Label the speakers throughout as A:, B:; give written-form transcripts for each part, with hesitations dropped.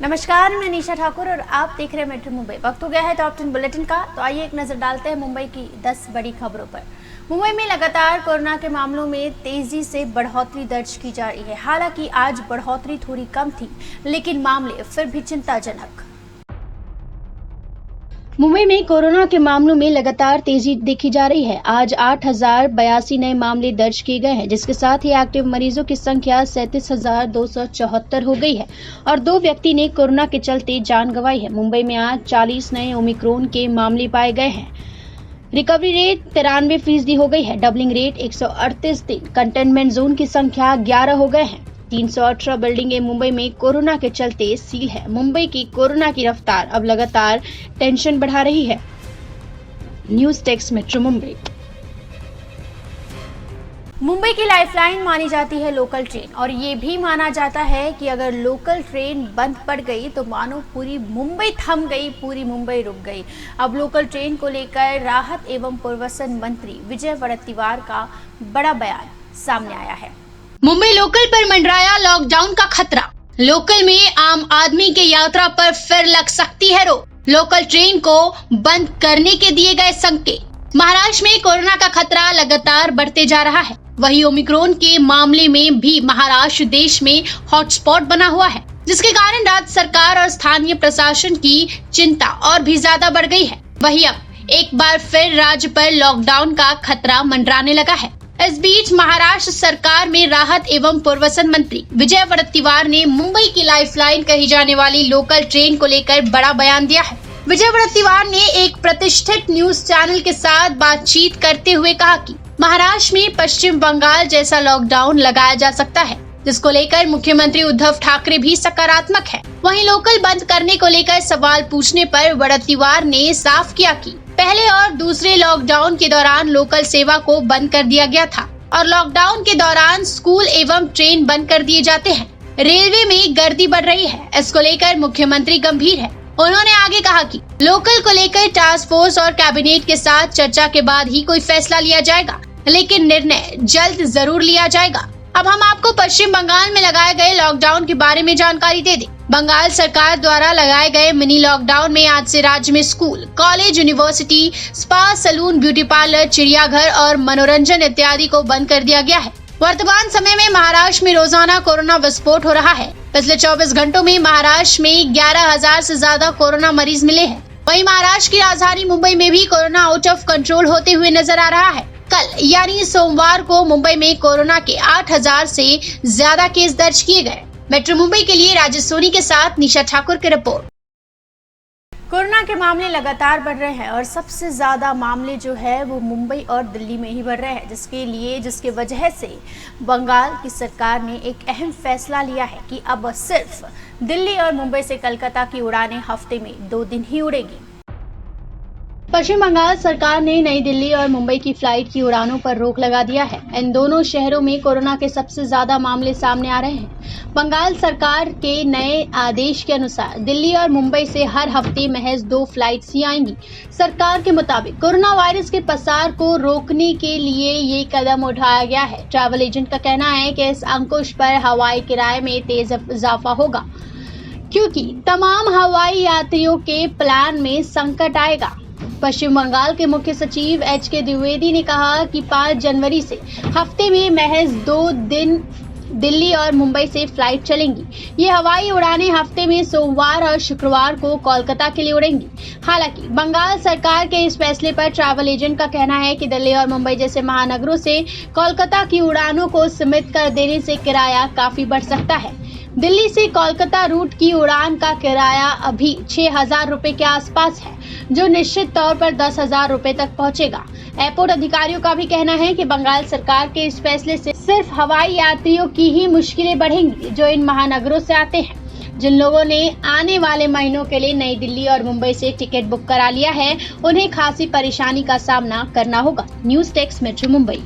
A: नमस्कार, मैं निशा ठाकुर और आप देख रहे हैं मेट्रो मुंबई। वक्त हो गया है टॉप 10 बुलेटिन का। तो आइए एक नजर डालते हैं मुंबई की 10 बड़ी खबरों पर। मुंबई में लगातार कोरोना के मामलों में तेजी से बढ़ोतरी दर्ज की जा रही है। हालांकि आज बढ़ोतरी थोड़ी कम थी, लेकिन मामले फिर भी चिंताजनक। मुंबई में कोरोना के मामलों में लगातार तेजी देखी जा रही है। आज 8,082 नए मामले दर्ज किए गए हैं, जिसके साथ ही एक्टिव मरीजों की संख्या 37,274 हो गई है और 2 व्यक्ति ने कोरोना के चलते जान गंवाई है। मुंबई में आज 40 नए ओमिक्रॉन के मामले पाए गए हैं। रिकवरी रेट 93% हो गई है। डबलिंग रेट 138 दिन। कंटेनमेंट जोन की संख्या 11 हो गए हैं। 318 बिल्डिंगें मुंबई में कोरोना के चलते सील है। मुंबई की कोरोना की रफ्तार अब लगातार टेंशन बढ़ा रही है। News desk metro Mumbai. Mumbai की लाइफलाइन मानी जाती है लोकल ट्रेन, और ये भी माना जाता है कि अगर लोकल ट्रेन बंद पड़ गई तो मानो पूरी मुंबई थम गई, पूरी मुंबई रुक गई। अब लोकल ट्रेन को लेकर राहत एवं पुनर्वासन मंत्री विजय वड़त्तीवार का बड़ा बयान सामने आया है।
B: मुंबई लोकल पर मंडराया लॉकडाउन का खतरा। लोकल में आम आदमी के यात्रा पर फिर लग सकती है रोक। लोकल ट्रेन को बंद करने के दिए गए संकेत। महाराष्ट्र में कोरोना का खतरा लगातार बढ़ते जा रहा है। वहीं ओमिक्रॉन के मामले में भी महाराष्ट्र देश में हॉटस्पॉट बना हुआ है, जिसके कारण राज्य सरकार और स्थानीय प्रशासन की चिंता और भी ज्यादा बढ़ गई है। वहीं अब एक बार फिर राज्य पर लॉकडाउन का खतरा मंडराने लगा है। इस बीच महाराष्ट्र सरकार में राहत एवं पुनर्वासन मंत्री विजय वड़त्तीवार ने मुंबई की लाइफलाइन कही जाने वाली लोकल ट्रेन को लेकर बड़ा बयान दिया है। विजय वड़त्तीवार ने एक प्रतिष्ठित न्यूज चैनल के साथ बातचीत करते हुए कहा कि महाराष्ट्र में पश्चिम बंगाल जैसा लॉकडाउन लगाया जा सकता है, जिसको लेकर मुख्यमंत्री उद्धव ठाकरे भी सकारात्मक है। वहीं लोकल बंद करने को लेकर सवाल पूछने पर वड़त्तीवार ने साफ किया कि पहले और दूसरे लॉकडाउन के दौरान लोकल सेवा को बंद कर दिया गया था और लॉकडाउन के दौरान स्कूल एवं ट्रेन बंद कर दिए जाते हैं। रेलवे में गर्दी बढ़ रही है, इसको लेकर मुख्यमंत्री गंभीर है। उन्होंने आगे कहा कि लोकल को लेकर टास्क फोर्स और कैबिनेट के साथ चर्चा के बाद ही कोई फैसला लिया जाएगा, लेकिन निर्णय जल्द जरूर लिया जाएगा। अब हम आपको पश्चिम बंगाल में लगाए गए लॉकडाउन के बारे में जानकारी दे दें। बंगाल सरकार द्वारा लगाए गए मिनी लॉकडाउन में आज से राज्य में school, college, university, spa, salon, beauty parlour, चिड़ियाघर और मनोरंजन इत्यादि को बंद कर दिया गया है। वर्तमान समय में महाराष्ट्र में रोजाना कोरोना विस्फोट हो रहा है। पिछले 24 घंटों में महाराष्ट्र में 11,000 से ज्यादा कोरोना मरीज मिले हैं। वहीं महाराष्ट्र की राजधानी मुंबई में भी कोरोना आउट ऑफ कंट्रोल होते हुए नजर आ रहा है। कल यानी सोमवार को मुंबई में कोरोना के 8,000 से ज्यादा केस दर्ज किए गए। मेट्रो मुंबई के लिए राजेश सोनी के साथ निशा ठाकुर की रिपोर्ट।
A: कोरोना के मामले लगातार बढ़ रहे हैं और सबसे ज्यादा मामले जो है वो मुंबई और दिल्ली में ही बढ़ रहे हैं, जिसके वजह से बंगाल की सरकार ने एक अहम फैसला लिया है कि अब सिर्फ दिल्ली और मुंबई से कोलकाता की उड़ानें हफ्ते में 2 दिन ही उड़ेगी। पश्चिम बंगाल सरकार ने नई दिल्ली और मुंबई की फ्लाइट की उड़ानों पर रोक लगा दिया है। इन दोनों शहरों में कोरोना के सबसे ज्यादा मामले सामने आ रहे हैं। बंगाल सरकार के नए आदेश के अनुसार दिल्ली और मुंबई से हर हफ्ते महज 2 फ्लाइट्स ही आएंगी। सरकार के मुताबिक कोरोना वायरस के पसार को रोकने के लिए ये कदम उठाया गया है। ट्रैवल एजेंट का कहना है कि इस अंकुश पर हवाई किराए में तेज इजाफा होगा, क्योंकि तमाम हवाई यात्रियों के प्लान में संकट आएगा। पश्चिम बंगाल के मुख्य सचिव HK द्विवेदी ने कहा कि 5 जनवरी से हफ्ते में महज 2 दिन दिल्ली और मुंबई से फ्लाइट चलेंगी। ये हवाई उड़ानें हफ्ते में सोमवार और शुक्रवार को कोलकाता के लिए उड़ेंगी। हालांकि बंगाल सरकार के इस फैसले पर ट्रैवल एजेंट का कहना है कि दिल्ली और मुंबई जैसे महानगरों से कोलकाता की उड़ानों को सीमित कर देने से किराया काफी बढ़ सकता है। दिल्ली से कोलकाता रूट की उड़ान का किराया अभी 6,000 रुपए के आसपास है, जो निश्चित तौर पर 10,000 रुपए तक पहुंचेगा। एयरपोर्ट अधिकारियों का भी कहना है कि बंगाल सरकार के इस फैसले से सिर्फ हवाई यात्रियों की ही मुश्किलें बढ़ेंगी, जो इन महानगरों से आते हैं। जिन लोगों ने आने वाले महीनों के लिए नई दिल्ली और मुंबई से टिकट बुक करा लिया है, उन्हें खासी परेशानी का सामना करना होगा। News desk metro Mumbai.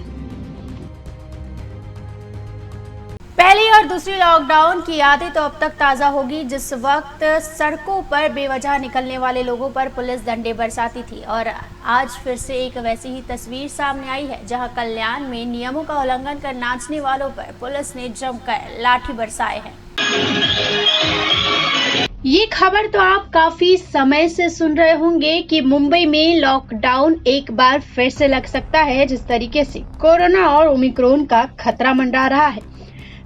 A: पहली और दूसरी लॉकडाउन की यादें तो अब तक ताज़ा होगी, जिस वक्त सड़कों पर बेवजह निकलने वाले लोगों पर पुलिस डंडे बरसाती थी। और आज फिर से एक वैसी ही तस्वीर सामने आई है, जहां कल्याण में नियमों का उल्लंघन कर नाचने वालों पर पुलिस ने जमकर लाठी बरसाए हैं। ये खबर तो आप काफी समय से सुन रहे होंगे कि मुंबई में लॉकडाउन एक बार फिर से लग सकता है, जिस तरीके से कोरोना और ओमिक्रॉन का खतरा मंडरा रहा है।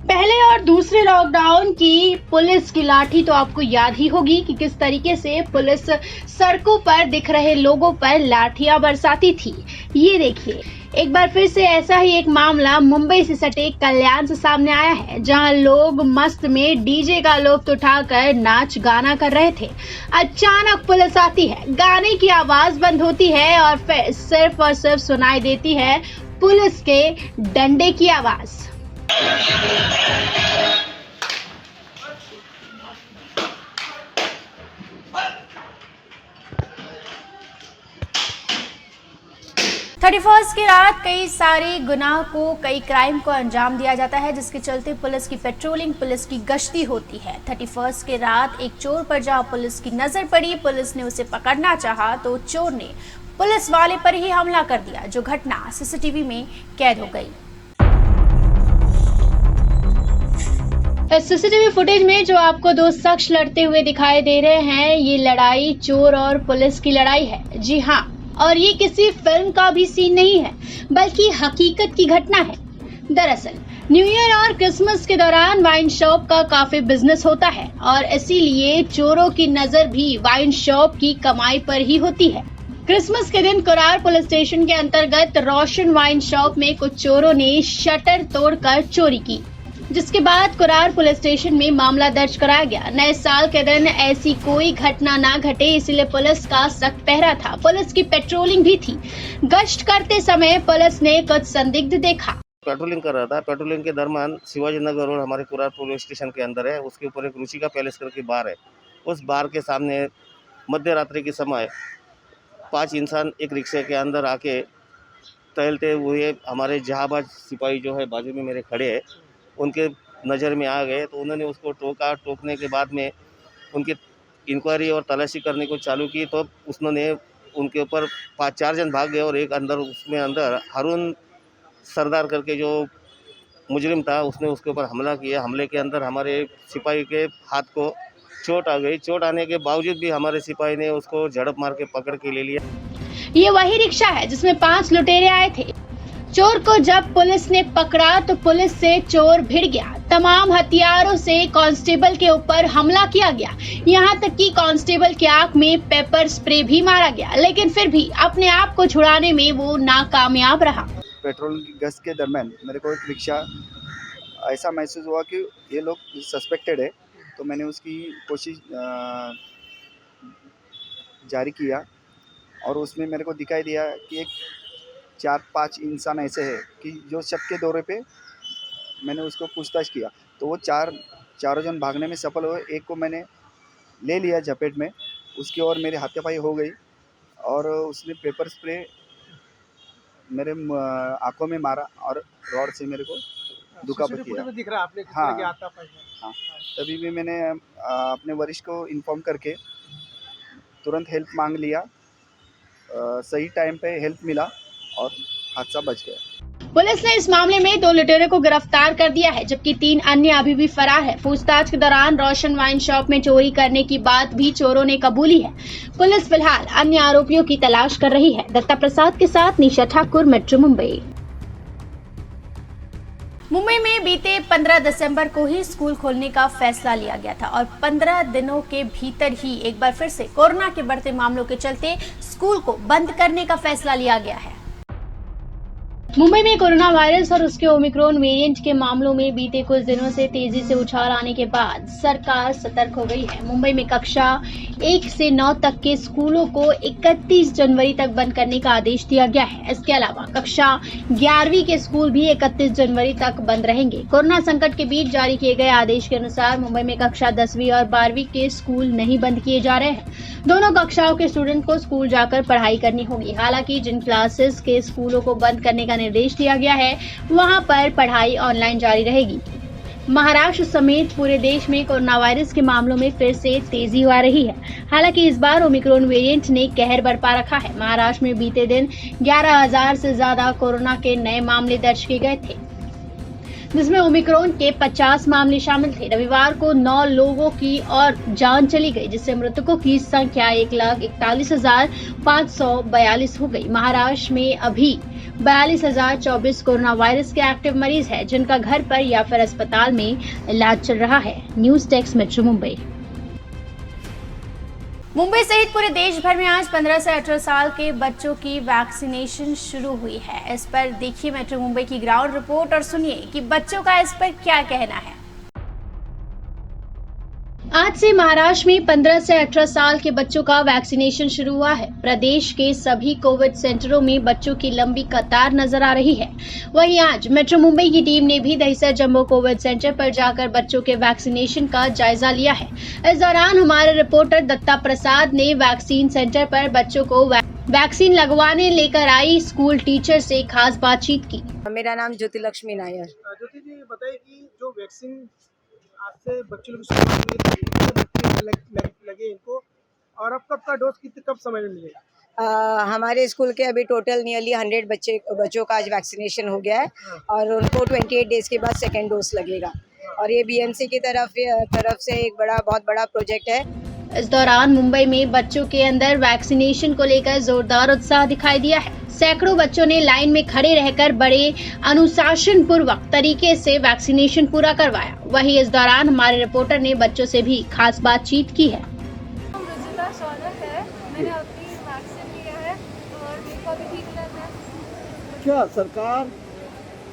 A: पहले और दूसरे लॉकडाउन की पुलिस की लाठी तो आपको याद ही होगी कि किस तरीके से पुलिस सड़कों पर दिख रहे लोगों पर लाठियां बरसाती थी। ये देखिए, एक बार फिर से ऐसा ही एक मामला मुंबई से सटे कल्याण से सामने आया है, जहां लोग मस्त में डीजे का लुत्फ उठाकर नाच गाना कर रहे थे। अचानक पुलिस आती है, गाने की आवाज बंद होती है और फिर सिर्फ और सिर्फ सुनाई देती है पुलिस के डंडे की आवाज। 31 की रात कई सारे गुनाह को, कई क्राइम को अंजाम दिया जाता है, जिसके चलते पुलिस की पेट्रोलिंग, पुलिस की गश्ती होती है। 31 की रात एक चोर पर जहां पुलिस की नजर पड़ी, पुलिस ने उसे पकड़ना चाहा तो चोर ने पुलिस वाले पर ही हमला कर दिया, जो घटना सीसीटीवी में कैद हो गई। इस सीसीटीवी फुटेज में जो आपको दो शख्स लड़ते हुए दिखाई दे रहे हैं, ये लड़ाई चोर और पुलिस की लड़ाई है। जी हाँ, और ये किसी फिल्म का भी सीन नहीं है, बल्कि हकीकत की घटना है। दरअसल न्यू ईयर और क्रिसमस के दौरान वाइन शॉप का काफी बिजनेस होता है और इसीलिए चोरों की नजर भी वाइन शॉप की कमाई पर ही होती है। क्रिसमस के दिन कुरार पुलिस स्टेशन के अंतर्गत रोशन वाइन शॉप में कुछ चोरों ने शटर तोड़कर चोरी की, जिसके बाद कुरार पुलिस स्टेशन में मामला दर्ज कराया गया। नए साल के दिन ऐसी कोई घटना ना घटे, इसलिए पुलिस का सख्त पहरा था। पुलिस की पेट्रोलिंग भी थी। गश्त करते समय पुलिस ने कुछ संदिग्ध देखा।
C: पेट्रोलिंग कर रहा था। पेट्रोलिंग के दरमियान शिवाजी नगर रोड हमारे कुरार पुलिस स्टेशन के अंदर है, उसके ऊपर एक रुचिका पैलेस करके बार है। उस बार के सामने मध्य रात्रि के समय 5 इंसान एक रिक्शे के अंदर आके टहलते हुए हमारे जहाबाज सिपाही जो है बाजू में मेरे खड़े हैं, उनके नज़र में आ गए। तो उन्होंने उसको टोका। टोकने के बाद में उनकी इंक्वायरी और तलाशी करने को चालू की, तो उन्होंने उनके ऊपर 4 जन भाग गए और एक उसमें अंदर हारून सरदार करके जो मुजरिम था, उसने उसके ऊपर हमला किया। हमले के अंदर हमारे सिपाही के हाथ को चोट आ गई। चोट आने के बावजूद भी हमारे सिपाही ने उसको झड़प मार के पकड़ के ले लिया।
A: ये वही रिक्शा है जिसमें 5 लुटेरे आए थे। चोर को जब पुलिस ने पकड़ा तो पुलिस से चोर भिड़ गया। तमाम हथियारों से कांस्टेबल के ऊपर हमला किया गया। यहाँ तक कि कांस्टेबल की आंख में पेपर स्प्रे भी मारा गया, लेकिन फिर भी अपने आप को छुड़ाने में वो नाकामयाब रहा।
D: पेट्रोल की गश्त के दरमियान मेरे को एक रिक्शा ऐसा महसूस हुआ कि ये लोग सस्पेक्टेड है, तो मैंने उसकी कोशिश जारी किया और उसमें मेरे को दिखाई दिया कि एक 4-5 इंसान ऐसे हैं कि जो शक के दौरे पे मैंने उसको पूछताछ किया, तो वो चारों जन भागने में सफल हुए। एक को मैंने ले लिया झपेट में, उसकी और मेरी हाथापाई हो गई और उसने पेपर स्प्रे मेरे आंखों में मारा और रॉड से मेरे को दुखापत किया।
E: दिख रहा आपने किस
D: हाँ,
E: तरह की हाथापाई है?
D: हाँ, तभी भी मैंने अपने वरिष्ठ को इन्फॉर्म करके तुरंत हेल्प मांग लिया। सही टाइम पे हेल्प मिला और हादसा बच गया।
A: पुलिस ने इस मामले में 2 लुटेरों को गिरफ्तार कर दिया है, जबकि 3 अन्य अभी भी फरार है। पूछताछ के दौरान रोशन वाइन शॉप में चोरी करने की बात भी चोरों ने कबूली है। पुलिस फिलहाल अन्य आरोपियों की तलाश कर रही है। दत्ता प्रसाद के साथ निशा ठाकुर, मेट्रो मुंबई। मुंबई में बीते 15 दिसंबर को ही स्कूल खोलने का फैसला लिया गया था और 15 दिनों के भीतर ही एक बार फिर से कोरोना के बढ़ते मामलों के चलते स्कूल को बंद करने का फैसला लिया गया है। मुंबई में कोरोना वायरस और उसके ओमिक्रॉन वेरिएंट के मामलों में बीते कुछ दिनों से तेजी से उछाल आने के बाद सरकार सतर्क हो गई है। मुंबई में कक्षा 1 से 9 तक के स्कूलों को 31 जनवरी तक बंद करने का आदेश दिया गया है। इसके अलावा कक्षा 11वीं के स्कूल भी 31 जनवरी तक बंद रहेंगे। कोरोना संकट के बीच जारी किए गए आदेश के अनुसार मुंबई में कक्षा 10वीं और 12वीं के स्कूल नहीं बंद किए जा रहे हैं। दोनों कक्षाओं के स्टूडेंट को स्कूल जाकर पढ़ाई करनी होगी। हालांकि जिन क्लासेस के स्कूलों को बंद करने का निर्देश दिया गया है, वहां पर पढ़ाई ऑनलाइन जारी रहेगी। महाराष्ट्र समेत पूरे देश में कोरोना वायरस के मामलों में फिर से तेजी आ रही है। हालांकि इस बार ओमिक्रॉन वेरिएंट ने कहर बरपा रखा है। महाराष्ट्र में बीते दिन 11,000 से ज्यादा कोरोना के नए मामले दर्ज किए गए थे।
B: जिसमें ओमिक्रॉन के 50 मामले शामिल थे। रविवार को 9 लोगों की और जान चली गई, जिससे मृतकों की संख्या 1,41,542 हो गई। महाराष्ट्र में अभी 42,024 कोरोना वायरस के एक्टिव मरीज हैं, जिनका घर पर या फिर अस्पताल में इलाज चल रहा है। News desk metro Mumbai.
A: Mumbai सहित पूरे देश भर में आज 15 से 18 साल के बच्चों की वैक्सीनेशन शुरू हुई है। इस पर देखिए मेट्रो मुंबई की ग्राउंड रिपोर्ट और सुनिए कि बच्चों का इस पर क्या कहना है।
B: आज से महाराष्ट्र में 15 से 18 साल के बच्चों का वैक्सीनेशन शुरू हुआ है। प्रदेश के सभी कोविड सेंटरों में बच्चों की लंबी कतार नजर आ रही है। वहीं आज मेट्रो मुंबई की टीम ने भी दहिसर जम्बो कोविड सेंटर पर जाकर बच्चों के वैक्सीनेशन का जायजा लिया है। इस दौरान हमारे रिपोर्टर दत्ता प्रसाद ने वैक्सीन सेंटर पर बच्चों को वैक्सीन लगवाने लेकर आई स्कूल टीचर से खास बातचीत की।
E: मेरा नाम ज्योति लक्ष्मी नायर।
F: ज्योति जी बताइए कि जो वैक्सीन आज से बच्चों लोग शुरू लगे इनको, और अब कब का डोज कब समय में मिलेगा?
E: हमारे स्कूल के अभी टोटल नियरली 100 बच्चों का आज वैक्सीनेशन हो गया है और उनको 28 डेज के बाद सेकेंड डोज लगेगा। और ये बीएमसी की तरफ से एक बहुत बड़ा प्रोजेक्ट है।
B: इस दौरान मुंबई में बच्चों के अंदर वैक्सीनेशन को लेकर जोरदार उत्साह दिखाई दिया है। सैकड़ों बच्चों ने लाइन में खड़े रहकर बड़े अनुशासन पूर्वक तरीके से वैक्सीनेशन पूरा करवाया। वहीं इस दौरान हमारे रिपोर्टर ने बच्चों से भी खास बातचीत की है।
G: रुचिता शौनक है, मैंने अपनी वैक्सीन लिया है और मेरे को अभी ठीक लग रहा है।
F: क्या सरकार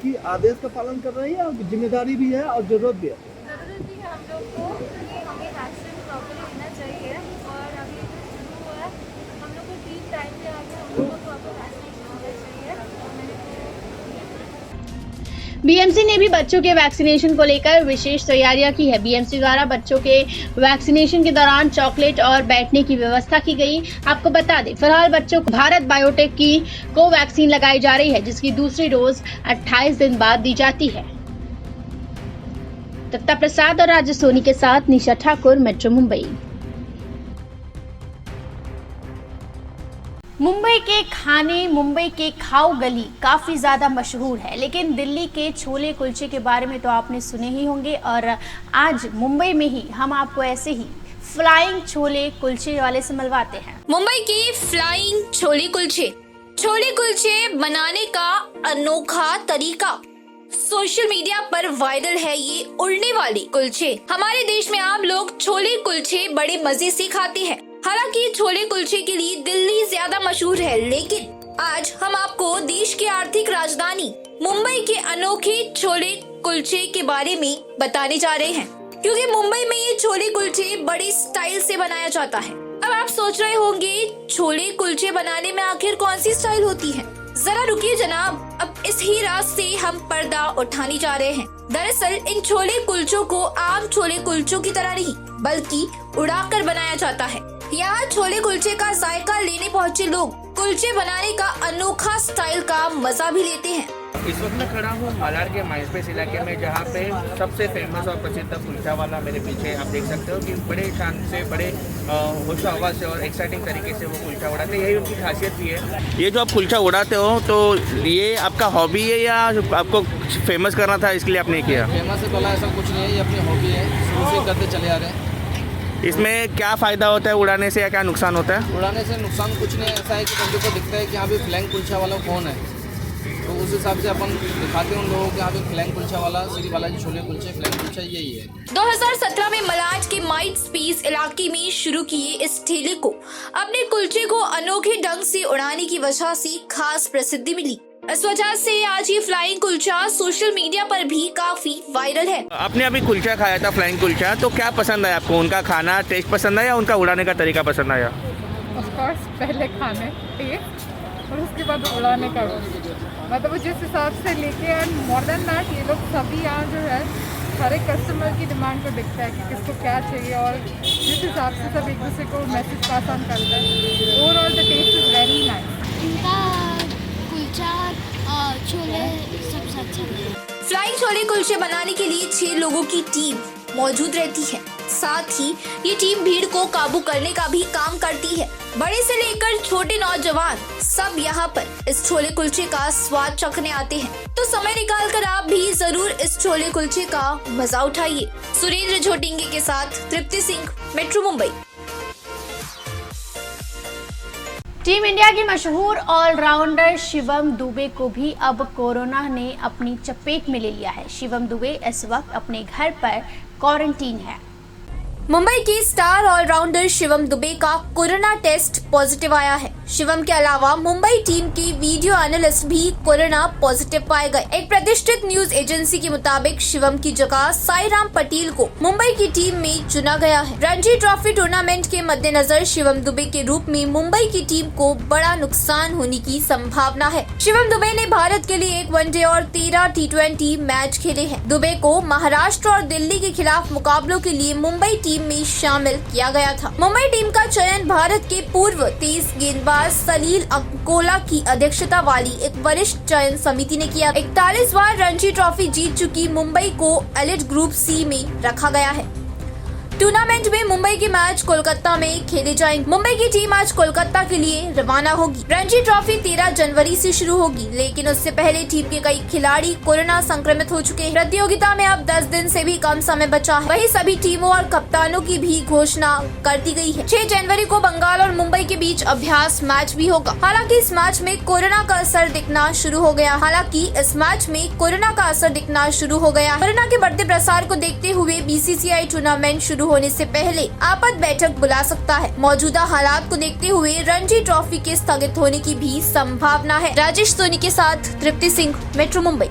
F: की आदेश का पालन कर रही है और जिम्मेदारी भी है और जरूरत भी है?
G: ज़रूरत भी है हम लोग को कि हमें वैक्सीन प्रॉपर्ली लेना चाहिए और अभी शुरू हुआ है। हम लोग को ठीक टाइम पे आके हम लोग को प्रॉपर वैक्सीनेशन होना चाहिए।
B: बीएमसी ने भी बच्चों के वैक्सीनेशन को लेकर विशेष तैयारियां की है। बीएमसी द्वारा बच्चों के वैक्सीनेशन के दौरान चॉकलेट और बैठने की व्यवस्था की गई। आपको बता दें, फिलहाल बच्चों को भारत बायोटेक की कोवैक्सीन लगाई जा रही है, जिसकी दूसरी डोज 28 दिन बाद दी जाती है। दत्ता प्रसाद और राजेश सोनी के साथ निशा ठाकुर, मेट्रो मुंबई।
A: मुंबई के खाने, मुंबई के खाओ गली काफ़ी ज़्यादा मशहूर है, लेकिन दिल्ली के छोले कुलचे के बारे में तो आपने सुने ही होंगे। और आज मुंबई में ही हम आपको ऐसे ही फ्लाइंग छोले कुलचे वाले से मिलवाते हैं।
H: मुंबई के फ्लाइंग छोले कुलचे बनाने का अनोखा तरीका। सोशल मीडिया पर वायरल है ये उड़ने वाले कुलचे। हमारे देश में आम लोग छोले कुलचे बड़े मजे से खाते हैं। हालांकि छोले कुलचे के लिए दिल्ली ज्यादा मशहूर है, लेकिन आज हम आपको देश की आर्थिक राजधानी मुंबई के अनोखे छोले कुलचे के बारे में बताने जा रहे हैं, क्योंकि मुंबई में ये छोले कुलचे बड़े स्टाइल से बनाया जाता है। अब आप सोच रहे होंगे छोले कुलचे बनाने में आखिर कौन सी स्टाइल होती है? जरा रुकिए जनाब, अब इस ही राज से हम पर्दा उठाने जा रहे हैं। दरअसल इन छोले कुलचों को आम छोले कुलचों की तरह नहीं, बल्कि उड़ाकर बनाया जाता है। यहाँ छोले कुलचे का जायका लेने पहुँचे लोग कुलचे बनाने का अनोखा स्टाइल का मजा भी लेते हैं।
I: इस वक्त मैं खड़ा हूँ मालाड के माइस्पेस इलाके में, जहाँ पे सबसे फेमस और प्रसिद्ध कुलचा वाला मेरे पीछे आप देख सकते हो कि बड़े शान से, बड़े होशो हवा से और एक्साइटिंग तरीके से वो कुलचा उड़ाते हैं। यही उनकी खासियत भी है। ये जो आप कुलचा उड़ाते हो, तो ये आपका हॉबी है या आपको फेमस करना था इसके लिए आपने किया?
J: फेमस से बोला ऐसा कुछ नहीं है, ये अपनी हॉबी है, शुरू से करते चले आ रहे हैं।
I: इसमें क्या फ़ायदा होता है उड़ाने से या क्या नुकसान होता है?
J: उड़ाने से नुकसान कुछ नहीं, ऐसा है कि बंदे को दिखता है कि यहाँ पे फ्लैंग कुलचा वाला कौन है, तो उस हिसाब से अपन दिखाते हैं उन लोगों को यहाँ पे फ्लैंग कुलचा वाला, श्री बालाजी छोले कुलचे, फ्लैंग कुलचा यही है।
H: 2017 में मलाड के माइट स्पेस इलाके में शुरू किए इस ठेले को अपने कुलचे को अनोखे ढंग से उड़ाने की वजह से खास प्रसिद्धि मिली। इस वजह से आज ये फ्लाइंग कुलचा सोशल मीडिया पर भी काफी वायरल है।
I: आपने अभी कुलचा खाया था, फ्लाइंग कुलचा, तो क्या पसंद आया आपको? उनका खाना टेस्ट पसंद आया या उनका उड़ाने का तरीका पसंद आया?
G: ऑफ कोर्स पहले खाने टेस्ट और उसके बाद उड़ाने का, मतलब जिस हिसाब से लेके एंड मोर देन दैट ये लोग सभी यहाँ जो है हर एक कस्टमर की डिमांड को देखता है कि किसको क्या चाहिए और जिस हिसाब से सब एक दूसरे को मैसेज पास ऑन करते हैं। Overall the taste is very nice.
K: इनका कुलचा छोले सबसे अच्छा लगा।
H: फ्लाइंग छोले कुलचे बनाने के लिए 6 लोगों की टीम मौजूद रहती है। साथ ही ये टीम भीड़ को काबू करने का भी काम करती है। बड़े से लेकर छोटे नौजवान सब यहाँ पर इस छोले कुलचे का स्वाद चखने आते हैं। तो समय निकाल कर आप भी जरूर इस छोले कुलचे का मजा उठाइए। सुरेंद्र झोटिंगे के साथ Tripti Singh, metro Mumbai.
A: Team India की मशहूर ऑलराउंडर शिवम दुबे को भी अब कोरोना ने अपनी चपेट में ले लिया है। शिवम दुबे इस वक्त अपने घर पर क्वारंटीन है।
H: मुंबई के स्टार ऑलराउंडर शिवम दुबे का कोरोना टेस्ट पॉजिटिव आया है। शिवम के अलावा मुंबई टीम के वीडियो एनालिस्ट भी कोरोना पॉजिटिव पाए गए। एक प्रतिष्ठित न्यूज एजेंसी के मुताबिक शिवम की जगह साईराम पटेल को मुंबई की टीम में चुना गया है। रणजी ट्रॉफी टूर्नामेंट के मद्देनजर शिवम दुबे के रूप में मुंबई की टीम को बड़ा नुकसान होने की संभावना है। शिवम दुबे ने भारत के लिए एक वनडे और 13 T20 मैच खेले हैं। दुबे को महाराष्ट्र और दिल्ली के खिलाफ मुकाबलों के लिए मुंबई टीम में शामिल किया गया था। मुंबई टीम का चयन भारत के पूर्व तेज गेंदबाज सलील अंकोला की अध्यक्षता वाली एक वरिष्ठ चयन समिति ने किया। 41 बार रणजी ट्रॉफी जीत चुकी मुंबई को एलिट ग्रुप सी में रखा गया है। टूर्नामेंट में मुंबई के मैच कोलकाता में खेले जाएंगे। मुंबई की टीम आज कोलकाता के लिए रवाना होगी। रणजी ट्रॉफी 13 जनवरी से शुरू होगी, लेकिन उससे पहले टीम के कई खिलाड़ी कोरोना संक्रमित हो चुके हैं। प्रतियोगिता में अब 10 दिन से भी कम समय बचा है। वहीं सभी टीमों और कप्तानों की भी घोषणा कर दी गई है। 6 जनवरी को बंगाल और मुंबई के बीच अभ्यास मैच भी होगा। हालांकि इस मैच में कोरोना का असर दिखना शुरू हो गया। कोरोना के बढ़ते प्रसार को देखते हुए BCCI टूर्नामेंट शुरू होने से पहले आपात बैठक बुला सकता है। मौजूदा हालात को देखते हुए रणजी ट्रॉफी के स्थगित होने की भी संभावना है। राजेश सोनी के साथ तृप्ति सिंह, मेट्रो मुंबई।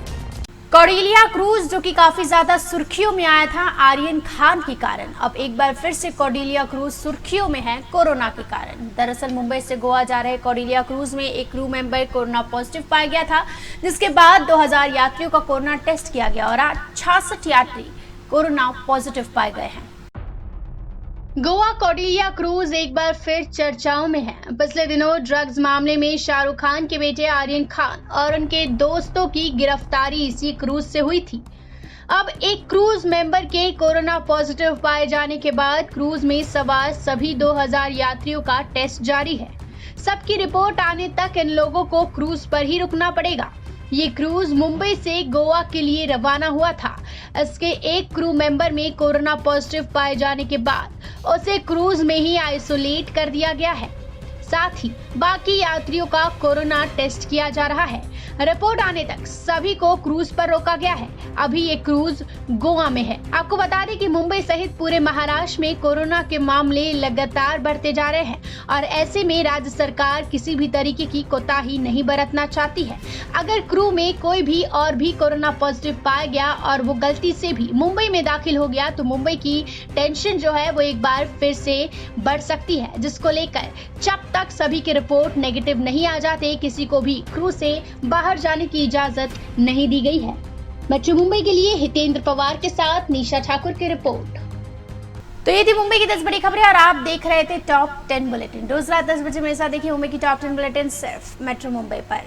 A: कौडिल्या क्रूज जो कि काफी ज्यादा सुर्खियों में आया था आर्यन खान के कारण, अब एक बार फिर से कौडिल्या क्रूज सुर्खियों में है कोरोना के कारण। दरअसल मुंबई से गोवा जा रहे कौडिल्या क्रूज में एक क्रू मेंबर कोरोना पॉजिटिव पाया गया था, जिसके बाद 2000 यात्रियों का कोरोना टेस्ट किया गया और आज 66 यात्री कोरोना पॉजिटिव पाए गए हैं।
B: गोवा कौडिल्या क्रूज एक बार फिर चर्चाओं में है। पिछले दिनों ड्रग्स मामले में शाहरुख खान के बेटे आर्यन खान और उनके दोस्तों की गिरफ्तारी इसी क्रूज से हुई थी। अब एक क्रूज मेंबर के कोरोना पॉजिटिव पाए जाने के बाद क्रूज में सवार सभी 2000 यात्रियों का टेस्ट जारी है। सबकी रिपोर्ट आने तक इन लोगों को क्रूज पर ही रुकना पड़ेगा। ये क्रूज मुंबई से गोवा के लिए रवाना हुआ था। इसके एक क्रू मेंबर में कोरोना पॉजिटिव पाए जाने के बाद उसे क्रूज में ही आइसोलेट कर दिया गया है। साथ ही बाकी यात्रियों का कोरोना टेस्ट किया जा रहा है। रिपोर्ट आने तक सभी को क्रूज पर रोका गया है। अभी ये क्रूज गोवा में है। आपको बता दें कि मुंबई सहित पूरे महाराष्ट्र में कोरोना के मामले लगातार बढ़ते जा रहे हैं और ऐसे में राज्य सरकार किसी भी तरीके की कोताही नहीं बरतना चाहती है। अगर क्रू में कोई भी और भी कोरोना पॉजिटिव पाया गया और वो गलती से भी मुंबई में दाखिल हो गया तो मुंबई की टेंशन जो है वो एक बार फिर से बढ़ सकती है, जिसको लेकर जब तक सभी की रिपोर्ट नेगेटिव नहीं आ जाते किसी को भी क्रू से बाहर जाने की इजाजत नहीं दी गई है। मेट्रो मुंबई के लिए हितेंद्र पवार के साथ निशा ठाकुर की रिपोर्ट।
A: तो ये थी मुंबई की 10 बड़ी खबरें और आप देख रहे थे टॉप 10 बुलेटिन। रोज रात 10 बजे मेरे साथ देखिए मुंबई की टॉप 10 बुलेटिन सिर्फ मेट्रो मुंबई पर।